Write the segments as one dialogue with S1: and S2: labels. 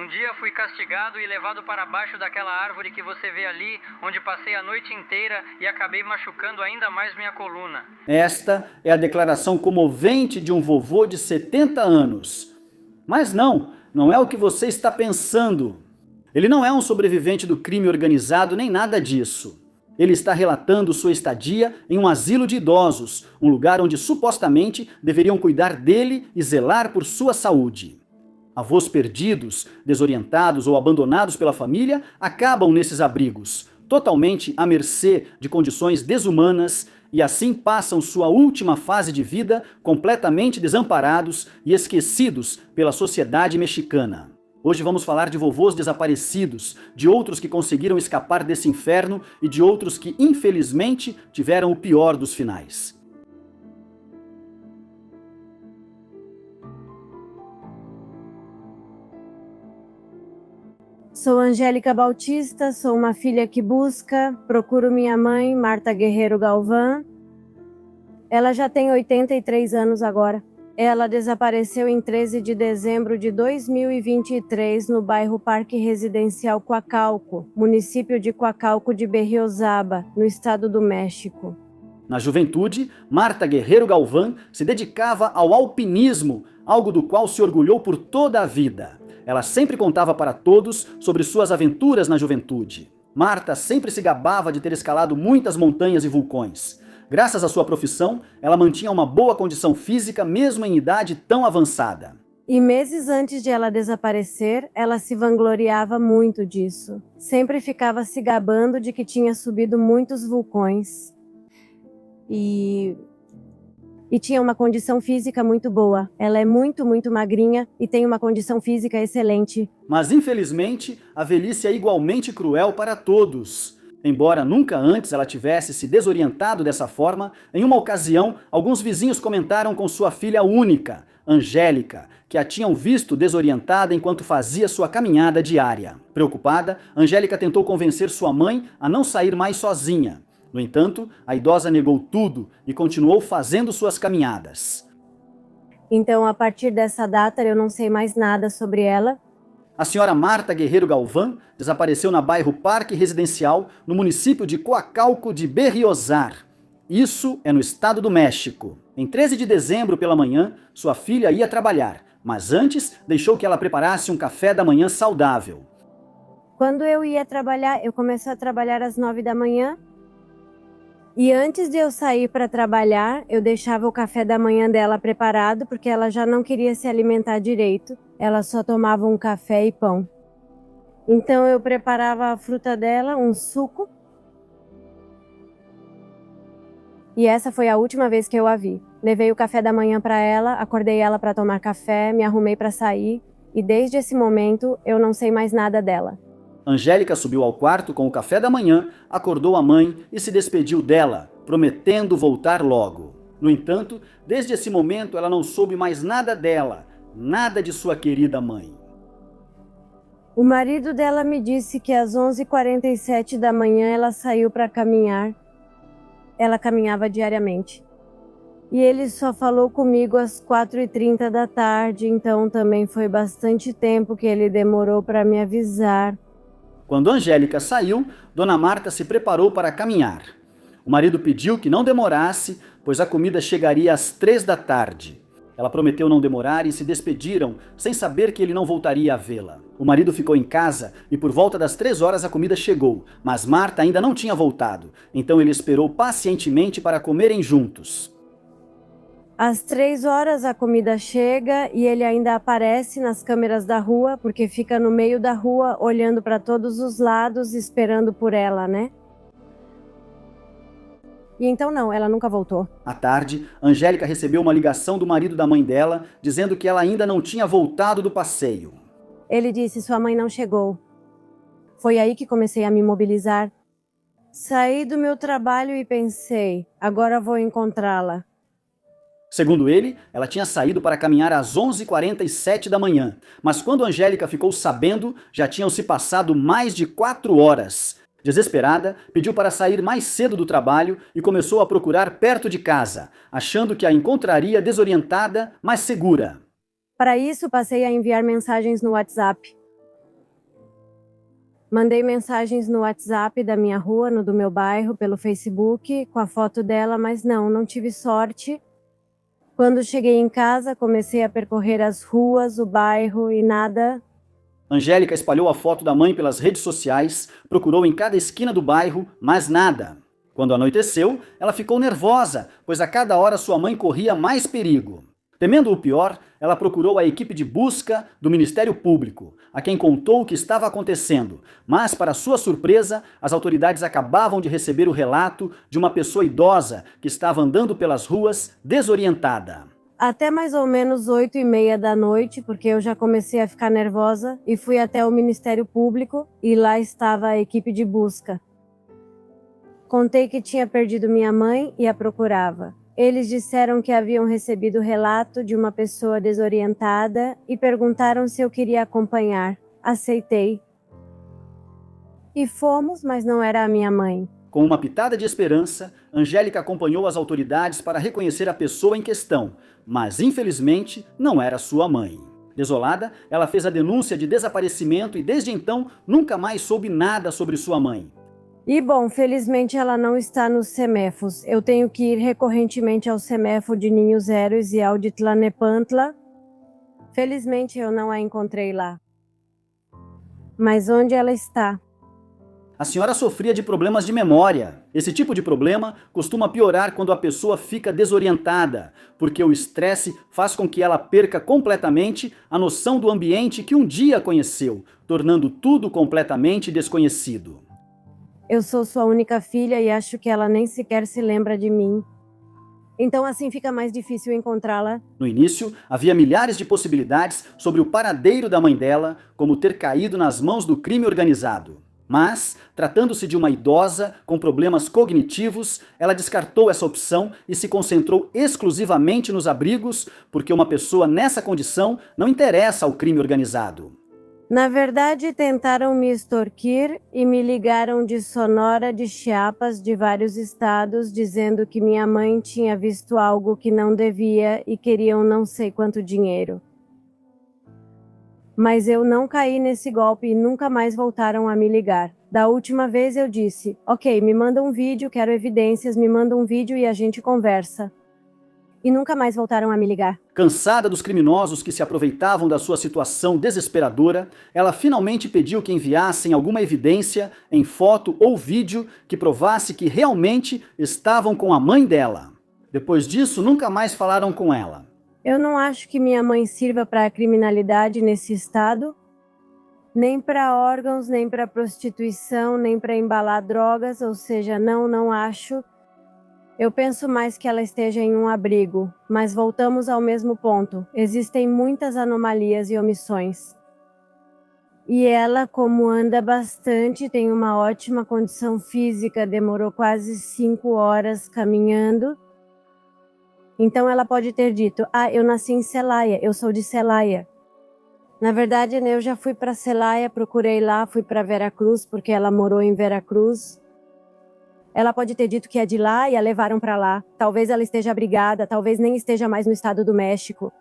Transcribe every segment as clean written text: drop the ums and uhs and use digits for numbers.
S1: Um dia fui castigado e levado para baixo daquela árvore que você vê ali, onde passei a noite inteira e acabei machucando ainda mais minha coluna.
S2: Esta é a declaração comovente de um vovô de 70 anos. Mas não é o que você está pensando. Ele não é um sobrevivente do crime organizado nem nada disso. Ele está relatando sua estadia em um asilo de idosos, um lugar onde supostamente deveriam cuidar dele e zelar por sua saúde. Avós perdidos, desorientados ou abandonados pela família acabam nesses abrigos, totalmente à mercê de condições desumanas, e assim passam sua última fase de vida completamente desamparados e esquecidos pela sociedade mexicana. Hoje vamos falar de vovôs desaparecidos, de outros que conseguiram escapar desse inferno e de outros que, infelizmente, tiveram o pior dos finais.
S3: Sou Angélica Bautista, sou uma filha que busca, procuro minha mãe, Marta Guerreiro Galvão. Ela já tem 83 anos agora. Ela desapareceu em 13 de dezembro de 2023 no bairro Parque Residencial Coacalco, município de Coacalco de Berriozaba, no estado do México.
S2: Na juventude, Marta Guerreiro Galvão se dedicava ao alpinismo, algo do qual se orgulhou por toda a vida. Ela sempre contava para todos sobre suas aventuras na juventude. Marta sempre se gabava de ter escalado muitas montanhas e vulcões. Graças à sua profissão, ela mantinha uma boa condição física mesmo em idade tão avançada.
S3: E meses antes de ela desaparecer, ela se vangloriava muito disso. Sempre ficava se gabando de que tinha subido muitos vulcões. E tinha uma condição física muito boa. Ela é muito magrinha e tem uma condição física excelente.
S2: Mas infelizmente, a velhice é igualmente cruel para todos. Embora nunca antes ela tivesse se desorientado dessa forma, em uma ocasião, alguns vizinhos comentaram com sua filha única, Angélica, que a tinham visto desorientada enquanto fazia sua caminhada diária. Preocupada, Angélica tentou convencer sua mãe a não sair mais sozinha. No entanto, a idosa negou tudo e continuou fazendo suas caminhadas.
S3: Então, a partir dessa data, eu não sei mais nada sobre ela.
S2: A senhora Marta Guerreiro Galvão desapareceu na bairro Parque Residencial, no município de Coacalco de Berriozar. Isso é no estado do México. Em 13 de dezembro pela manhã, sua filha ia trabalhar, mas antes deixou que ela preparasse um café da manhã saudável.
S3: Quando eu ia trabalhar, eu comecei a trabalhar às 9 da manhã. E antes de eu sair para trabalhar, eu deixava o café da manhã dela preparado, porque ela já não queria se alimentar direito. Ela só tomava um café e pão. Então eu preparava a fruta dela, um suco. E essa foi a última vez que eu a vi. Levei o café da manhã para ela, acordei ela para tomar café, me arrumei para sair. E desde esse momento eu não sei mais nada dela.
S2: Angélica subiu ao quarto com o café da manhã, acordou a mãe e se despediu dela, prometendo voltar logo. No entanto, desde esse momento ela não soube mais nada dela, nada de sua querida mãe.
S3: O marido dela me disse que às 11h47 da manhã ela saiu para caminhar. Ela caminhava diariamente. E ele só falou comigo às 4h30 da tarde, então também foi bastante tempo que ele demorou para me avisar.
S2: Quando Angélica saiu, Dona Marta se preparou para caminhar. O marido pediu que não demorasse, pois a comida chegaria às 3 da tarde. Ela prometeu não demorar e se despediram, sem saber que ele não voltaria a vê-la. O marido ficou em casa e por volta das 3 horas a comida chegou, mas Marta ainda não tinha voltado, então ele esperou pacientemente para comerem juntos.
S3: Às 3 horas a comida chega e ele ainda aparece nas câmeras da rua, porque fica no meio da rua, olhando para todos os lados, esperando por ela, né? E então não, ela nunca voltou.
S2: À tarde, Angélica recebeu uma ligação do marido da mãe dela, dizendo que ela ainda não tinha voltado do passeio.
S3: Ele disse, sua mãe não chegou. Foi aí que comecei a me mobilizar. Saí do meu trabalho e pensei, agora vou encontrá-la.
S2: Segundo ele, ela tinha saído para caminhar às 11h47 da manhã, mas quando Angélica ficou sabendo, já tinham se passado mais de 4 horas. Desesperada, pediu para sair mais cedo do trabalho e começou a procurar perto de casa, achando que a encontraria desorientada, mas segura.
S3: Para isso, passei a enviar mensagens no WhatsApp. Mandei mensagens no WhatsApp da minha rua, no do meu bairro, pelo Facebook, com a foto dela, mas não tive sorte. Quando cheguei em casa, comecei a percorrer as ruas, o bairro e nada.
S2: Angélica espalhou a foto da mãe pelas redes sociais, procurou em cada esquina do bairro, mas nada. Quando anoiteceu, ela ficou nervosa, pois a cada hora sua mãe corria mais perigo. Temendo o pior, ela procurou a equipe de busca do Ministério Público, a quem contou o que estava acontecendo, mas, para sua surpresa, as autoridades acabavam de receber o relato de uma pessoa idosa que estava andando pelas ruas desorientada.
S3: Até mais ou menos 8h30 da noite, porque eu já comecei a ficar nervosa, e fui até o Ministério Público e lá estava a equipe de busca. Contei que tinha perdido minha mãe e a procurava. Eles disseram que haviam recebido o relato de uma pessoa desorientada e perguntaram se eu queria acompanhar. Aceitei. E fomos, mas não era a minha mãe.
S2: Com uma pitada de esperança, Angélica acompanhou as autoridades para reconhecer a pessoa em questão, mas infelizmente não era sua mãe. Desolada, ela fez a denúncia de desaparecimento e desde então nunca mais soube nada sobre sua mãe.
S3: E bom, felizmente ela não está nos CEMEFOS. Eu tenho que ir recorrentemente ao CEMEFO de Ninhos Héroes e ao de Tlanepantla. Felizmente eu não a encontrei lá. Mas onde ela está?
S2: A senhora sofria de problemas de memória. Esse tipo de problema costuma piorar quando a pessoa fica desorientada, porque o estresse faz com que ela perca completamente a noção do ambiente que um dia conheceu, tornando tudo completamente desconhecido.
S3: Eu sou sua única filha e acho que ela nem sequer se lembra de mim. Então assim fica mais difícil encontrá-la.
S2: No início, havia milhares de possibilidades sobre o paradeiro da mãe dela, como ter caído nas mãos do crime organizado. Mas, tratando-se de uma idosa com problemas cognitivos, ela descartou essa opção e se concentrou exclusivamente nos abrigos, porque uma pessoa nessa condição não interessa ao crime organizado.
S3: Na verdade, tentaram me extorquir e me ligaram de Sonora, de Chiapas, de vários estados, dizendo que minha mãe tinha visto algo que não devia e queriam não sei quanto dinheiro. Mas eu não caí nesse golpe e nunca mais voltaram a me ligar. Da última vez eu disse, ok, me manda um vídeo, quero evidências, me manda um vídeo e a gente conversa. E nunca mais voltaram a me ligar.
S2: Cansada dos criminosos que se aproveitavam da sua situação desesperadora, ela finalmente pediu que enviassem alguma evidência em foto ou vídeo que provasse que realmente estavam com a mãe dela. Depois disso, nunca mais falaram com ela.
S3: Eu não acho que minha mãe sirva para a criminalidade nesse estado, nem para órgãos, nem para prostituição, nem para embalar drogas, ou seja, não acho. Eu penso mais que ela esteja em um abrigo, mas voltamos ao mesmo ponto. Existem muitas anomalias e omissões. E ela, como anda bastante, tem uma ótima condição física, demorou quase 5 horas caminhando. Então ela pode ter dito, eu nasci em Celaya, eu sou de Celaya. Na verdade, eu já fui para Celaya, procurei lá, fui para Veracruz, porque ela morou em Veracruz. Ela pode ter dito que é de lá e a levaram para lá. Talvez ela esteja abrigada, talvez nem esteja mais no estado do México.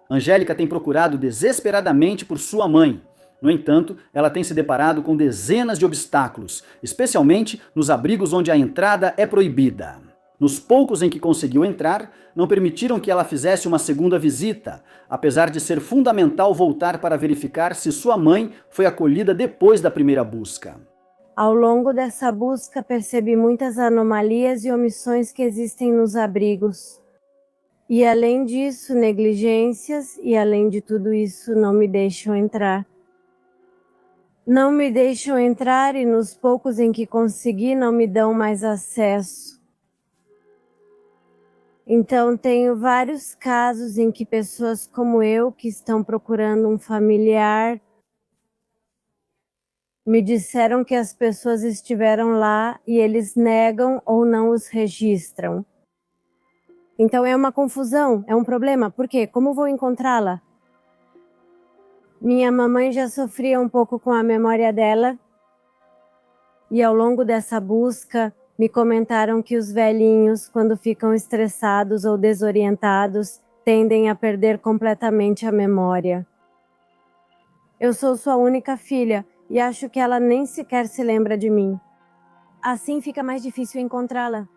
S2: Angélica tem procurado desesperadamente por sua mãe. No entanto, ela tem se deparado com dezenas de obstáculos, especialmente nos abrigos onde a entrada é proibida. Nos poucos em que conseguiu entrar, não permitiram que ela fizesse uma segunda visita, apesar de ser fundamental voltar para verificar se sua mãe foi acolhida depois da primeira busca.
S3: Ao longo dessa busca, percebi muitas anomalias e omissões que existem nos abrigos. E além disso, negligências, e além de tudo isso, não me deixam entrar. Não me deixam entrar e nos poucos em que consegui, não me dão mais acesso. Então, tenho vários casos em que pessoas como eu, que estão procurando um familiar, me disseram que as pessoas estiveram lá e eles negam ou não os registram. Então é uma confusão, é um problema. Por quê? Como vou encontrá-la? Minha mamãe já sofria um pouco com a memória dela. E ao longo dessa busca, me comentaram que os velhinhos, quando ficam estressados ou desorientados, tendem a perder completamente a memória. Eu sou sua única filha. e acho que ela nem sequer se lembra de mim. Assim fica mais difícil encontrá-la.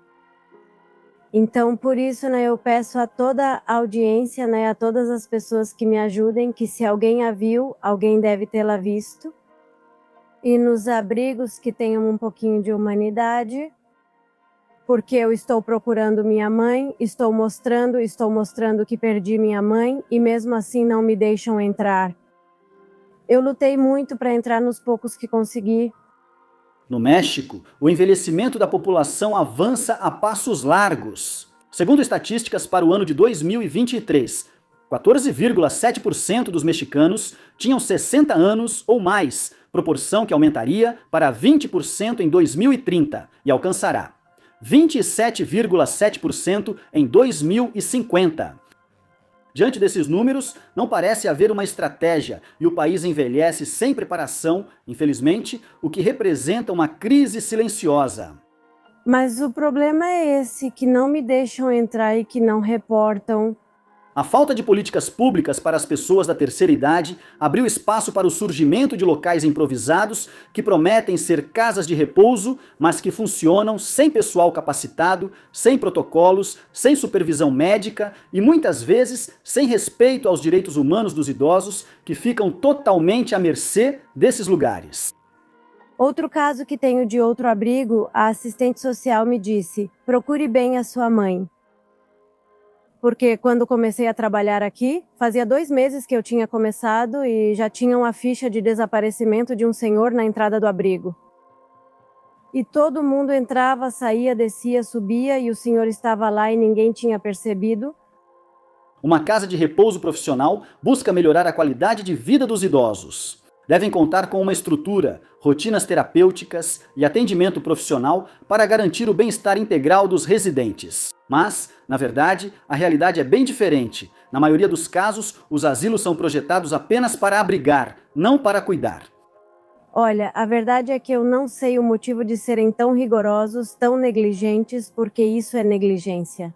S3: Então, por isso, eu peço a toda a audiência, a todas as pessoas que me ajudem, que se alguém a viu, alguém deve tê-la visto. E nos abrigos que tenham um pouquinho de humanidade, porque eu estou procurando minha mãe, estou mostrando que perdi minha mãe e mesmo assim não me deixam entrar. Eu lutei muito para entrar nos poucos que consegui.
S2: No México, o envelhecimento da população avança a passos largos. Segundo estatísticas para o ano de 2023, 14,7% dos mexicanos tinham 60 anos ou mais, proporção que aumentaria para 20% em 2030 e alcançará 27,7% em 2050. Diante desses números, não parece haver uma estratégia e o país envelhece sem preparação, infelizmente, o que representa uma crise silenciosa.
S3: Mas o problema é esse, que não me deixam entrar e que não reportam.
S2: A falta de políticas públicas para as pessoas da terceira idade abriu espaço para o surgimento de locais improvisados que prometem ser casas de repouso, mas que funcionam sem pessoal capacitado, sem protocolos, sem supervisão médica e muitas vezes sem respeito aos direitos humanos dos idosos que ficam totalmente à mercê desses lugares.
S3: Outro caso que tenho de outro abrigo, a assistente social me disse: procure bem a sua mãe. Porque quando comecei a trabalhar aqui, fazia 2 meses que eu tinha começado e já tinha uma ficha de desaparecimento de um senhor na entrada do abrigo. E todo mundo entrava, saía, descia, subia e o senhor estava lá e ninguém tinha percebido.
S2: Uma casa de repouso profissional busca melhorar a qualidade de vida dos idosos. Devem contar com uma estrutura, rotinas terapêuticas e atendimento profissional para garantir o bem-estar integral dos residentes. Mas, na verdade, a realidade é bem diferente. Na maioria dos casos, os asilos são projetados apenas para abrigar, não para cuidar.
S3: Olha, a verdade é que eu não sei o motivo de serem tão rigorosos, tão negligentes, porque isso é negligência.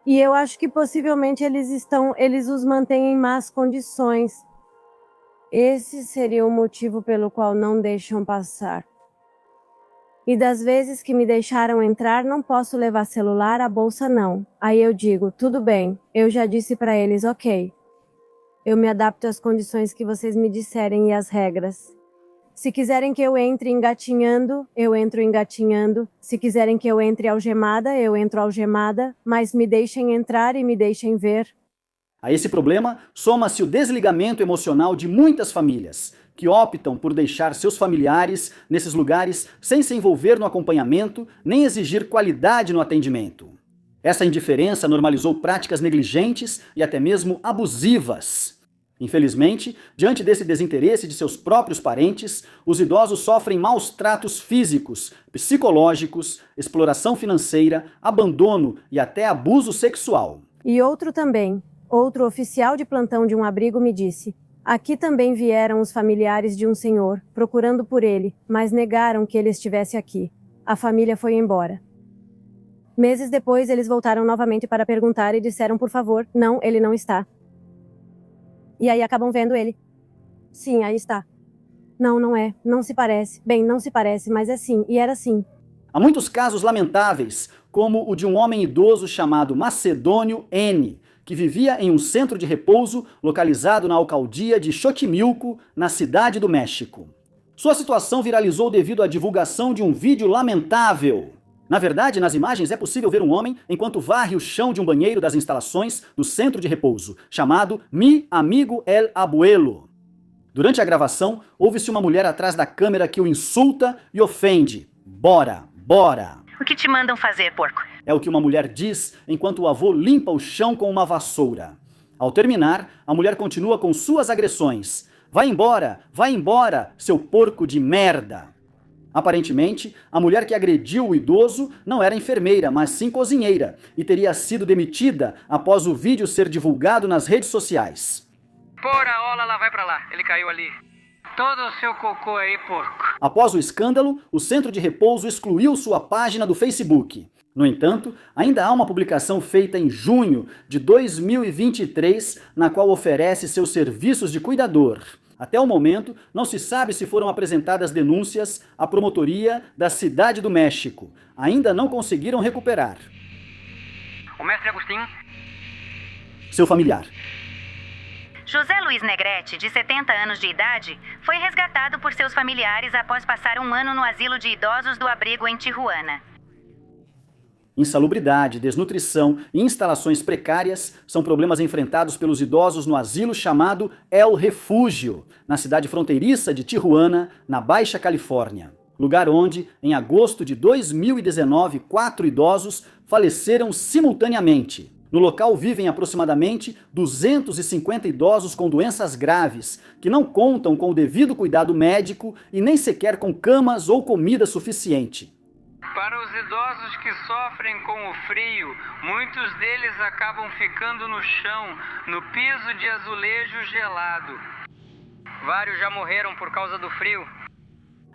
S3: E eu acho que possivelmente eles os mantêm em más condições. Esse seria o motivo pelo qual não deixam passar. E das vezes que me deixaram entrar, não posso levar celular, a bolsa não. Aí eu digo, tudo bem, eu já disse para eles, ok. Eu me adapto às condições que vocês me disserem e às regras. Se quiserem que eu entre engatinhando, eu entro engatinhando. Se quiserem que eu entre algemada, eu entro algemada, mas me deixem entrar e me deixem ver.
S2: A esse problema, soma-se o desligamento emocional de muitas famílias, que optam por deixar seus familiares nesses lugares sem se envolver no acompanhamento, nem exigir qualidade no atendimento. Essa indiferença normalizou práticas negligentes e até mesmo abusivas. Infelizmente, diante desse desinteresse de seus próprios parentes, os idosos sofrem maus tratos físicos, psicológicos, exploração financeira, abandono e até abuso sexual.
S3: E outro oficial de plantão de um abrigo me disse: aqui também vieram os familiares de um senhor, procurando por ele, mas negaram que ele estivesse aqui. A família foi embora. Meses depois, eles voltaram novamente para perguntar e disseram, por favor, não, ele não está. E aí acabam vendo ele. Sim, aí está. Não, não é, não se parece. Bem, não se parece, mas é sim, e era sim.
S2: Há muitos casos lamentáveis, como o de um homem idoso chamado Macedônio N., que vivia em um centro de repouso localizado na alcaldia de Xochimilco, na Cidade do México. Sua situação viralizou devido à divulgação de um vídeo lamentável. Na verdade, nas imagens é possível ver um homem enquanto varre o chão de um banheiro das instalações do centro de repouso, chamado Mi Amigo El Abuelo. Durante a gravação, ouve-se uma mulher atrás da câmera que o insulta e ofende. Bora, bora!
S4: O que te mandam fazer, porco?
S2: É o que uma mulher diz enquanto o avô limpa o chão com uma vassoura. Ao terminar, a mulher continua com suas agressões. Vai embora, seu porco de merda! Aparentemente, a mulher que agrediu o idoso não era enfermeira, mas sim cozinheira, e teria sido demitida após o vídeo ser divulgado nas redes sociais.
S1: Pora, ola, lá vai pra lá. Ele caiu ali. Todo o seu cocô aí, porco.
S2: Após o escândalo, o centro de repouso excluiu sua página do Facebook. No entanto, ainda há uma publicação feita em junho de 2023, na qual oferece seus serviços de cuidador. Até o momento, não se sabe se foram apresentadas denúncias à promotoria da Cidade do México. Ainda não conseguiram recuperar.
S1: O mestre Agostinho.
S2: Seu familiar.
S4: José Luiz Negrete, de 70 anos de idade, foi resgatado por seus familiares após passar um ano no asilo de idosos do abrigo em Tijuana.
S2: Insalubridade, desnutrição e instalações precárias são problemas enfrentados pelos idosos no asilo chamado El Refúgio, na cidade fronteiriça de Tijuana, na Baixa Califórnia. Lugar onde, em agosto de 2019, 4 idosos faleceram simultaneamente. No local vivem aproximadamente 250 idosos com doenças graves, que não contam com o devido cuidado médico e nem sequer com camas ou comida suficiente.
S1: Para os idosos que sofrem com o frio, muitos deles acabam ficando no chão, no piso de azulejo gelado. Vários já morreram por causa do frio.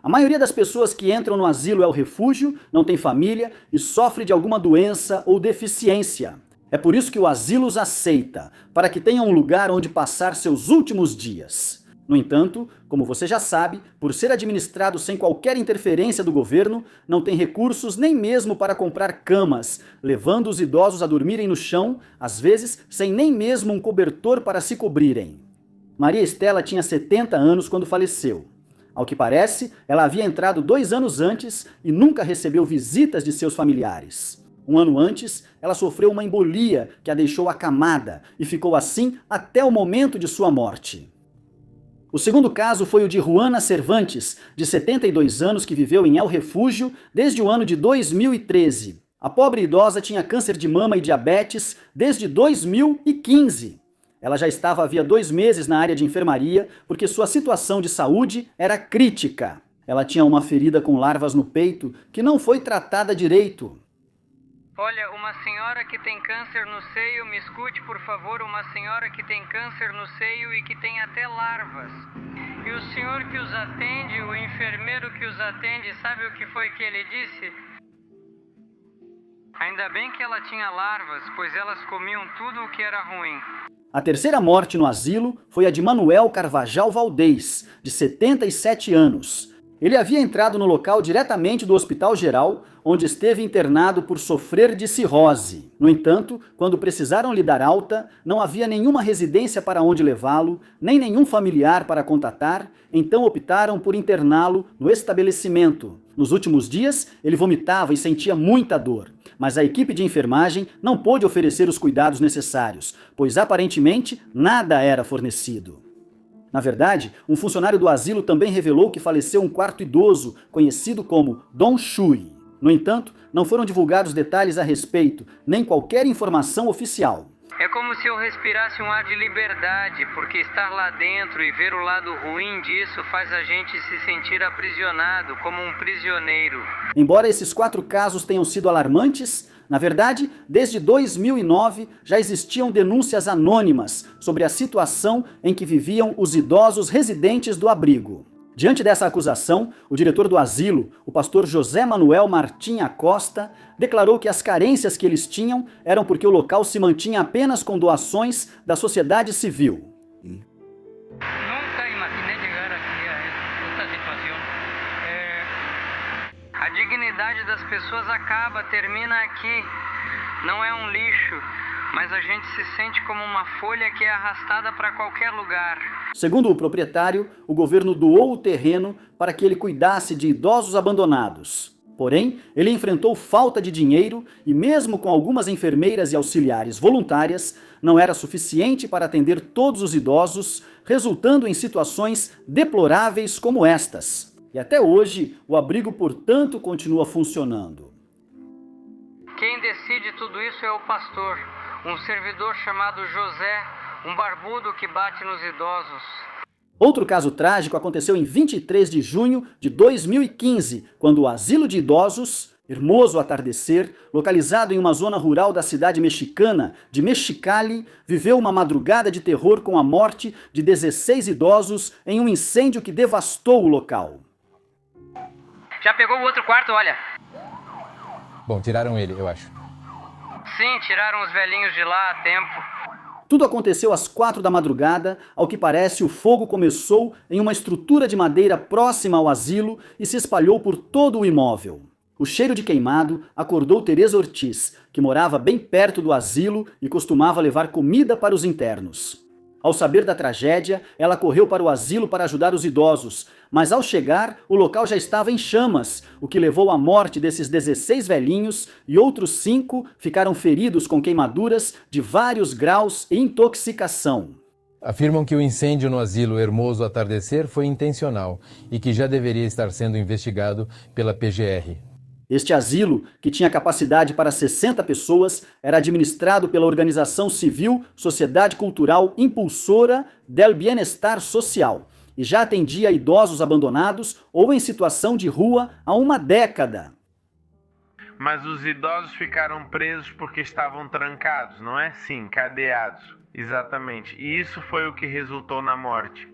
S2: A maioria das pessoas que entram no asilo El Refúgio não tem família e sofre de alguma doença ou deficiência. É por isso que o asilo os aceita, para que tenham um lugar onde passar seus últimos dias. No entanto, como você já sabe, por ser administrado sem qualquer interferência do governo, não tem recursos nem mesmo para comprar camas, levando os idosos a dormirem no chão, às vezes sem nem mesmo um cobertor para se cobrirem. Maria Estela tinha 70 anos quando faleceu. Ao que parece, ela havia entrado 2 anos antes e nunca recebeu visitas de seus familiares. Um ano antes, ela sofreu uma embolia que a deixou acamada e ficou assim até o momento de sua morte. O segundo caso foi o de Juana Cervantes, de 72 anos, que viveu em El Refúgio desde o ano de 2013. A pobre idosa tinha câncer de mama e diabetes desde 2015. Ela já estava havia 2 meses na área de enfermaria porque sua situação de saúde era crítica. Ela tinha uma ferida com larvas no peito que não foi tratada direito.
S1: Olha, uma senhora que tem câncer no seio, me escute por favor, uma senhora que tem câncer no seio e que tem até larvas. E o senhor que os atende, o enfermeiro que os atende, sabe o que foi que ele disse? Ainda bem que ela tinha larvas, pois elas comiam tudo o que era ruim.
S2: A terceira morte no asilo foi a de Manuel Carvajal Valdez, de 77 anos. Ele havia entrado no local diretamente do Hospital Geral, onde esteve internado por sofrer de cirrose. No entanto, quando precisaram lhe dar alta, não havia nenhuma residência para onde levá-lo, nem nenhum familiar para contatar, então optaram por interná-lo no estabelecimento. Nos últimos dias, ele vomitava e sentia muita dor, mas a equipe de enfermagem não pôde oferecer os cuidados necessários, pois aparentemente nada era fornecido. Na verdade, um funcionário do asilo também revelou que faleceu um quarto idoso, conhecido como Dom Shui. No entanto, não foram divulgados detalhes a respeito, nem qualquer informação oficial.
S1: É como se eu respirasse um ar de liberdade, porque estar lá dentro e ver o lado ruim disso faz a gente se sentir aprisionado, como um prisioneiro.
S2: Embora esses 4 casos tenham sido alarmantes, na verdade, desde 2009 já existiam denúncias anônimas sobre a situação em que viviam os idosos residentes do abrigo. Diante dessa acusação, o diretor do asilo, o pastor José Manuel Martim Acosta, declarou que as carências que eles tinham eram porque o local se mantinha apenas com doações da sociedade civil.
S1: Nunca imaginei chegar aqui a esta situação. A dignidade das pessoas acaba, termina aqui. Não é um lixo, mas a gente se sente como uma folha que é arrastada para qualquer lugar.
S2: Segundo o proprietário, o governo doou o terreno para que ele cuidasse de idosos abandonados. Porém, ele enfrentou falta de dinheiro e, mesmo com algumas enfermeiras e auxiliares voluntárias, não era suficiente para atender todos os idosos, resultando em situações deploráveis como estas. E até hoje, o abrigo, portanto, continua funcionando.
S1: Quem decide tudo isso é o pastor, um servidor chamado José, um barbudo que bate nos idosos.
S2: Outro caso trágico aconteceu em 23 de junho de 2015, quando o asilo de idosos, Hermoso Atardecer, localizado em uma zona rural da cidade mexicana de Mexicali, viveu uma madrugada de terror com a morte de 16 idosos em um incêndio que devastou o local.
S1: Já pegou o outro quarto, olha.
S5: Bom, tiraram ele, eu acho.
S1: Sim, tiraram os velhinhos de lá a tempo.
S2: Tudo aconteceu às 4 da madrugada. Ao que parece, o fogo começou em uma estrutura de madeira próxima ao asilo e se espalhou por todo o imóvel. O cheiro de queimado acordou Teresa Ortiz, que morava bem perto do asilo e costumava levar comida para os internos. Ao saber da tragédia, ela correu para o asilo para ajudar os idosos, mas ao chegar, o local já estava em chamas, o que levou à morte desses 16 velhinhos e outros 5 ficaram feridos com queimaduras de vários graus e intoxicação.
S5: Afirmam que o incêndio no asilo Hermoso Atardecer foi intencional e que já deveria estar sendo investigado pela PGR.
S2: Este asilo, que tinha capacidade para 60 pessoas, era administrado pela organização civil Sociedade Cultural Impulsora del Bienestar Social e já atendia idosos abandonados ou em situação de rua há uma década.
S6: Mas os idosos ficaram presos porque estavam trancados, não é? Sim, cadeados. Exatamente. E isso foi o que resultou na morte.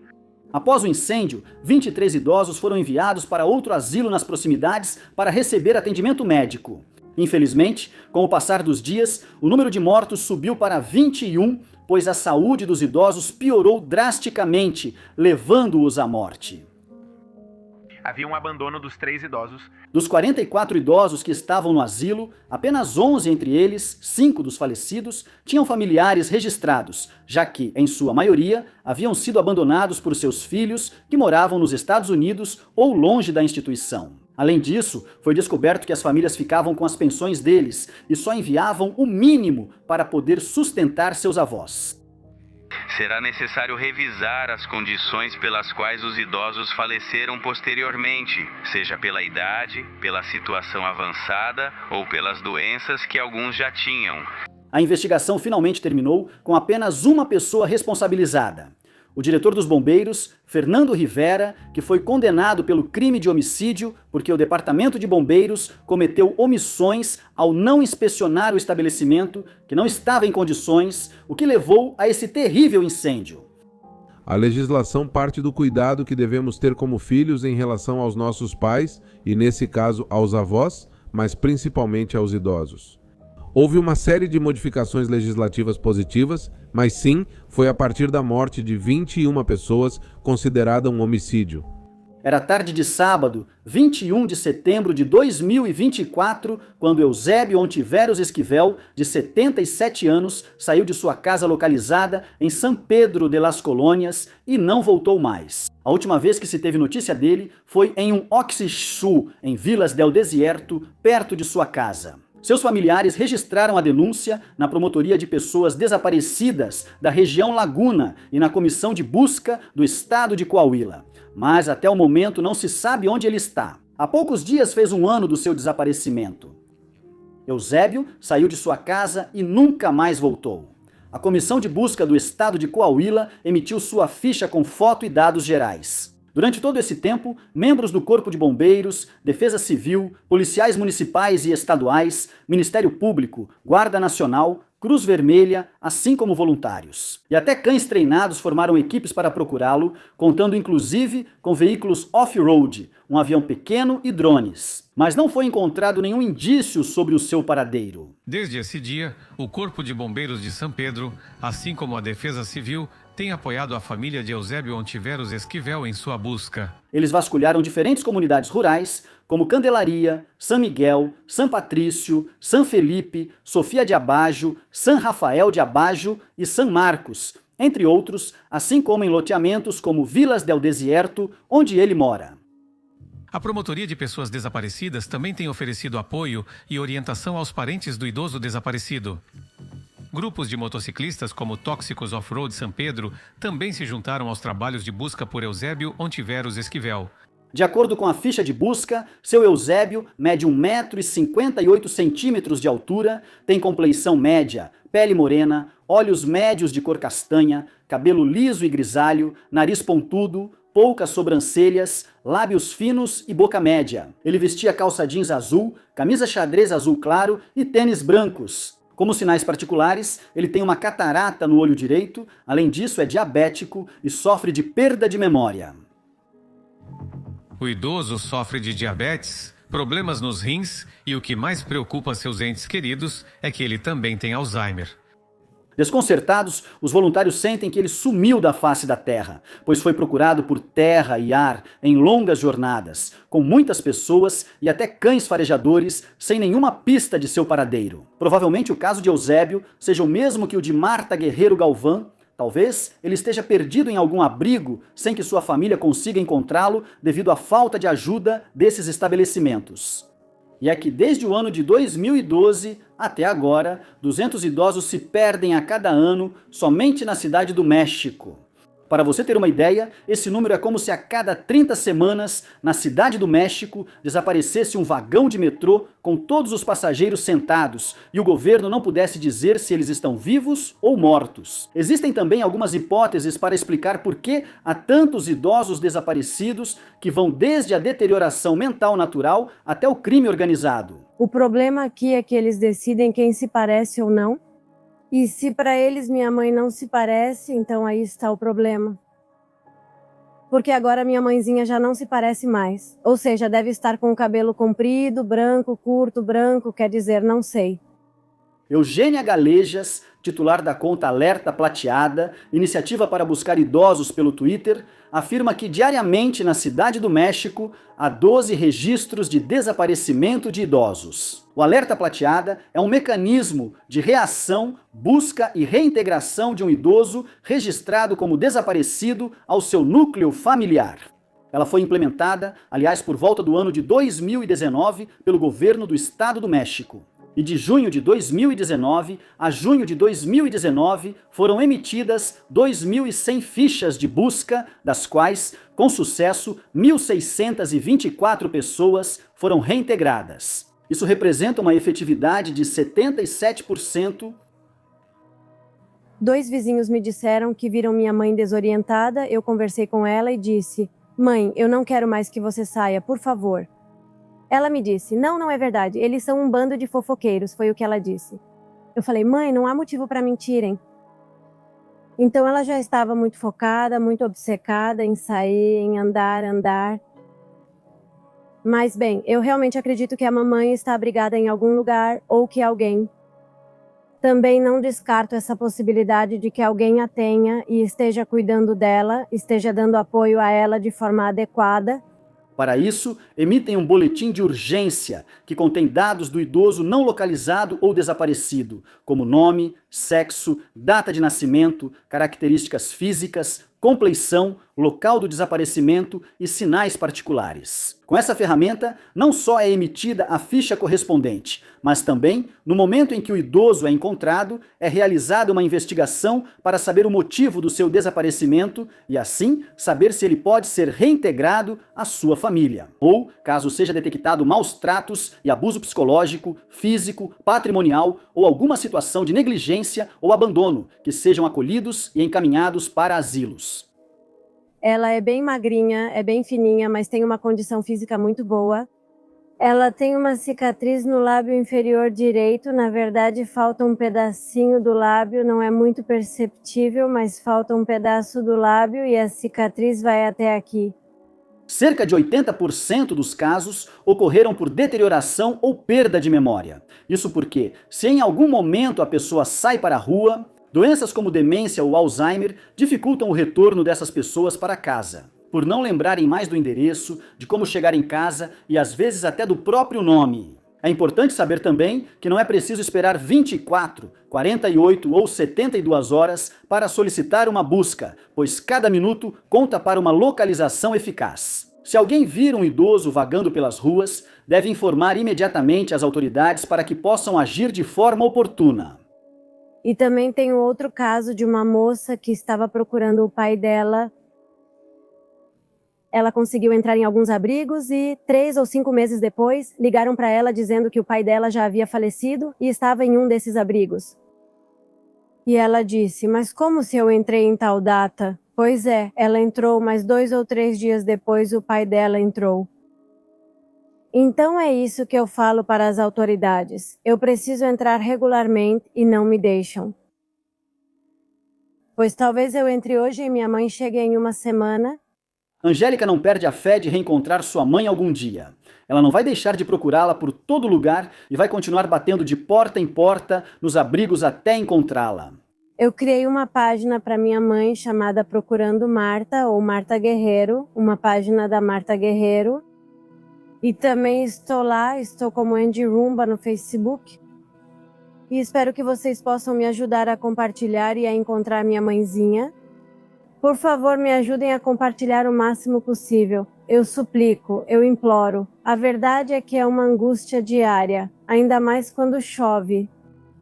S2: Após o incêndio, 23 idosos foram enviados para outro asilo nas proximidades para receber atendimento médico. Infelizmente, com o passar dos dias, o número de mortos subiu para 21, pois a saúde dos idosos piorou drasticamente, levando-os à morte.
S6: Havia um abandono dos 3 idosos.
S2: Dos 44 idosos que estavam no asilo, apenas 11 entre eles, 5 dos falecidos, tinham familiares registrados, já que, em sua maioria, haviam sido abandonados por seus filhos que moravam nos Estados Unidos ou longe da instituição. Além disso, foi descoberto que as famílias ficavam com as pensões deles e só enviavam o mínimo para poder sustentar seus avós.
S7: Será necessário revisar as condições pelas quais os idosos faleceram posteriormente, seja pela idade, pela situação avançada ou pelas doenças que alguns já tinham.
S2: A investigação finalmente terminou com apenas uma pessoa responsabilizada. O diretor dos bombeiros, Fernando Rivera, que foi condenado pelo crime de homicídio porque o Departamento de Bombeiros cometeu omissões ao não inspecionar o estabelecimento, que não estava em condições, o que levou a esse terrível incêndio.
S8: A legislação parte do cuidado que devemos ter como filhos em relação aos nossos pais e, nesse caso, aos avós, mas principalmente aos idosos. Houve uma série de modificações legislativas positivas, mas sim, foi a partir da morte de 21 pessoas considerada um homicídio.
S2: Era tarde de sábado, 21 de setembro de 2024, quando Eusébio Ontiveros Esquivel, de 77 anos, saiu de sua casa localizada em São Pedro de las Colônias e não voltou mais. A última vez que se teve notícia dele foi em um Oxixu, em Vilas del Desierto, perto de sua casa. Seus familiares registraram a denúncia na Promotoria de Pessoas Desaparecidas da região Laguna e na Comissão de Busca do Estado de Coahuila. Mas até o momento não se sabe onde ele está. Há poucos dias fez um ano do seu desaparecimento. Eusébio saiu de sua casa e nunca mais voltou. A Comissão de Busca do Estado de Coahuila emitiu sua ficha com foto e dados gerais. Durante todo esse tempo, membros do Corpo de Bombeiros, Defesa Civil, policiais municipais e estaduais, Ministério Público, Guarda Nacional, Cruz Vermelha, assim como voluntários. E até cães treinados formaram equipes para procurá-lo, contando inclusive com veículos off-road, um avião pequeno e drones. Mas não foi encontrado nenhum indício sobre o seu paradeiro.
S9: Desde esse dia, o Corpo de Bombeiros de São Pedro, assim como a Defesa Civil, tem apoiado a família de Eusébio Ontiveros Esquivel em sua busca.
S2: Eles vasculharam diferentes comunidades rurais, como Candelaria, São Miguel, São Patrício, São Felipe, Sofia de Abajo, São Rafael de Abajo e São Marcos, entre outros, assim como em loteamentos como Vilas del Desierto, onde ele mora.
S9: A Promotoria de Pessoas Desaparecidas também tem oferecido apoio e orientação aos parentes do idoso desaparecido. Grupos de motociclistas como Tóxicos Off-Road São Pedro também se juntaram aos trabalhos de busca por Eusébio Ontiveros Esquivel.
S2: De acordo com a ficha de busca, seu Eusébio mede 1,58 m de altura, tem compleição média, pele morena, olhos médios de cor castanha, cabelo liso e grisalho, nariz pontudo, poucas sobrancelhas, lábios finos e boca média. Ele vestia calça jeans azul, camisa xadrez azul claro e tênis brancos. Como sinais particulares, ele tem uma catarata no olho direito, além disso é diabético e sofre de perda de memória.
S9: O idoso sofre de diabetes, problemas nos rins e o que mais preocupa seus entes queridos é que ele também tem Alzheimer.
S2: Desconcertados, os voluntários sentem que ele sumiu da face da terra, pois foi procurado por terra e ar em longas jornadas, com muitas pessoas e até cães farejadores, sem nenhuma pista de seu paradeiro. Provavelmente o caso de Eusébio seja o mesmo que o de Marta Guerreiro Galvão. Talvez ele esteja perdido em algum abrigo, sem que sua família consiga encontrá-lo devido à falta de ajuda desses estabelecimentos. E é que desde o ano de 2012 até agora, 200 idosos se perdem a cada ano somente na cidade do México. Para você ter uma ideia, esse número é como se a cada 30 semanas, na cidade do México, desaparecesse um vagão de metrô com todos os passageiros sentados e o governo não pudesse dizer se eles estão vivos ou mortos. Existem também algumas hipóteses para explicar por que há tantos idosos desaparecidos que vão desde a deterioração mental natural até o crime organizado.
S3: O problema aqui é que eles decidem quem se parece ou não. E se para eles minha mãe não se parece, então aí está o problema. Porque agora minha mãezinha já não se parece mais. Ou seja, deve estar com o cabelo comprido, branco, curto, branco, quer dizer, não sei.
S2: Eugênia Galejas, titular da conta Alerta Plateada, iniciativa para buscar idosos pelo Twitter, afirma que diariamente na cidade do México há 12 registros de desaparecimento de idosos. O Alerta Plateada é um mecanismo de reação, busca e reintegração de um idoso registrado como desaparecido ao seu núcleo familiar. Ela foi implementada, aliás, por volta do ano de 2019 pelo governo do Estado do México. E de junho de 2019 a junho de 2019 foram emitidas 2.100 fichas de busca, das quais, com sucesso, 1.624 pessoas foram reintegradas. Isso representa uma efetividade de 77%.
S3: 2 vizinhos me disseram que viram minha mãe desorientada. Eu conversei com ela e disse: "Mãe, eu não quero mais que você saia, por favor." Ela me disse: "Não é verdade, eles são um bando de fofoqueiros", foi o que ela disse. Eu falei: "Mãe, não há motivo para mentirem." Então ela já estava muito focada, muito obcecada em sair, em andar. Mas bem, eu realmente acredito que a mamãe está abrigada em algum lugar ou que alguém. Também não descarto essa possibilidade de que alguém a tenha e esteja cuidando dela, esteja dando apoio a ela de forma adequada.
S2: Para isso, emitem um boletim de urgência que contém dados do idoso não localizado ou desaparecido, como nome, sexo, data de nascimento, características físicas, compleição, local do desaparecimento e sinais particulares. Com essa ferramenta, não só é emitida a ficha correspondente, mas também, no momento em que o idoso é encontrado, é realizada uma investigação para saber o motivo do seu desaparecimento e, assim, saber se ele pode ser reintegrado à sua família. Ou, caso seja detectado maus tratos e abuso psicológico, físico, patrimonial ou alguma situação de negligência ou abandono, que sejam acolhidos e encaminhados para asilos.
S3: Ela é bem magrinha, é bem fininha, mas tem uma condição física muito boa. Ela tem uma cicatriz no lábio inferior direito. Na verdade, falta um pedacinho do lábio, não é muito perceptível, mas falta um pedaço do lábio e a cicatriz vai até aqui.
S2: Cerca de 80% dos casos ocorreram por deterioração ou perda de memória. Isso porque, se em algum momento a pessoa sai para a rua, doenças como demência ou Alzheimer dificultam o retorno dessas pessoas para casa, por não lembrarem mais do endereço, de como chegar em casa e às vezes até do próprio nome. É importante saber também que não é preciso esperar 24, 48 ou 72 horas para solicitar uma busca, pois cada minuto conta para uma localização eficaz. Se alguém vir um idoso vagando pelas ruas, deve informar imediatamente as autoridades para que possam agir de forma oportuna.
S3: E também tem outro caso de uma moça que estava procurando o pai dela. Ela conseguiu entrar em alguns abrigos e 3 ou 5 meses depois ligaram para ela dizendo que o pai dela já havia falecido e estava em um desses abrigos. E ela disse: "Mas como se eu entrei em tal data?" Pois é, ela entrou, mas 2 ou 3 dias depois o pai dela entrou. Então é isso que eu falo para as autoridades. Eu preciso entrar regularmente e não me deixam. Pois talvez eu entre hoje e minha mãe chegue em uma semana.
S2: Angélica não perde a fé de reencontrar sua mãe algum dia. Ela não vai deixar de procurá-la por todo lugar e vai continuar batendo de porta em porta nos abrigos até encontrá-la.
S3: Eu criei uma página para minha mãe chamada Procurando Marta, ou Marta Guerreiro, uma página da Marta Guerreiro. E também estou como Andy Rumba no Facebook. E espero que vocês possam me ajudar a compartilhar e a encontrar minha mãezinha. Por favor, me ajudem a compartilhar o máximo possível. Eu suplico, eu imploro. A verdade é que é uma angústia diária, ainda mais quando chove.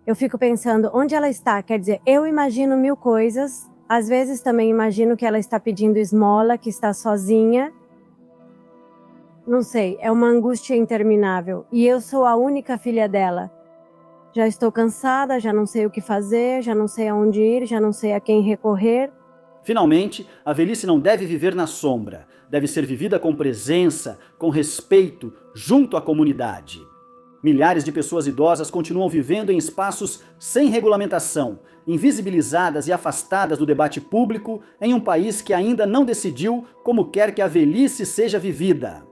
S3: Eu fico pensando, onde ela está? Quer dizer, eu imagino 1000 coisas. Às vezes também imagino que ela está pedindo esmola, que está sozinha. Não sei, é uma angústia interminável. E eu sou a única filha dela. Já estou cansada, já não sei o que fazer, já não sei aonde ir, já não sei a quem recorrer.
S2: Finalmente, a velhice não deve viver na sombra. Deve ser vivida com presença, com respeito, junto à comunidade. Milhares de pessoas idosas continuam vivendo em espaços sem regulamentação, invisibilizadas e afastadas do debate público em um país que ainda não decidiu como quer que a velhice seja vivida.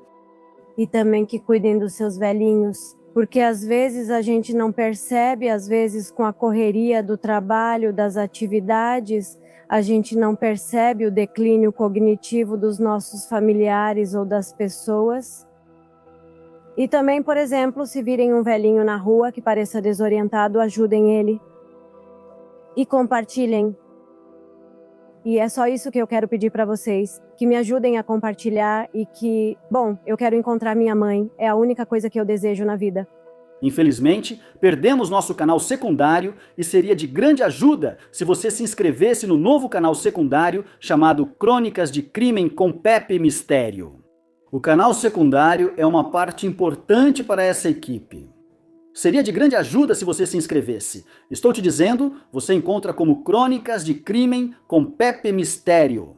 S3: E também que cuidem dos seus velhinhos, porque às vezes a gente não percebe, às vezes com a correria do trabalho, das atividades, a gente não percebe o declínio cognitivo dos nossos familiares ou das pessoas. E também, por exemplo, se virem um velhinho na rua que pareça desorientado, ajudem ele. E compartilhem. E é só isso que eu quero pedir para vocês, que me ajudem a compartilhar e que, bom, eu quero encontrar minha mãe, é a única coisa que eu desejo na vida.
S2: Infelizmente, perdemos nosso canal secundário e seria de grande ajuda se você se inscrevesse no novo canal secundário chamado Crônicas de Crime com Pepe Mistério. O canal secundário é uma parte importante para essa equipe. Seria de grande ajuda se você se inscrevesse. Estou te dizendo, você encontra como Crônicas de Crime com Pepe Mistério.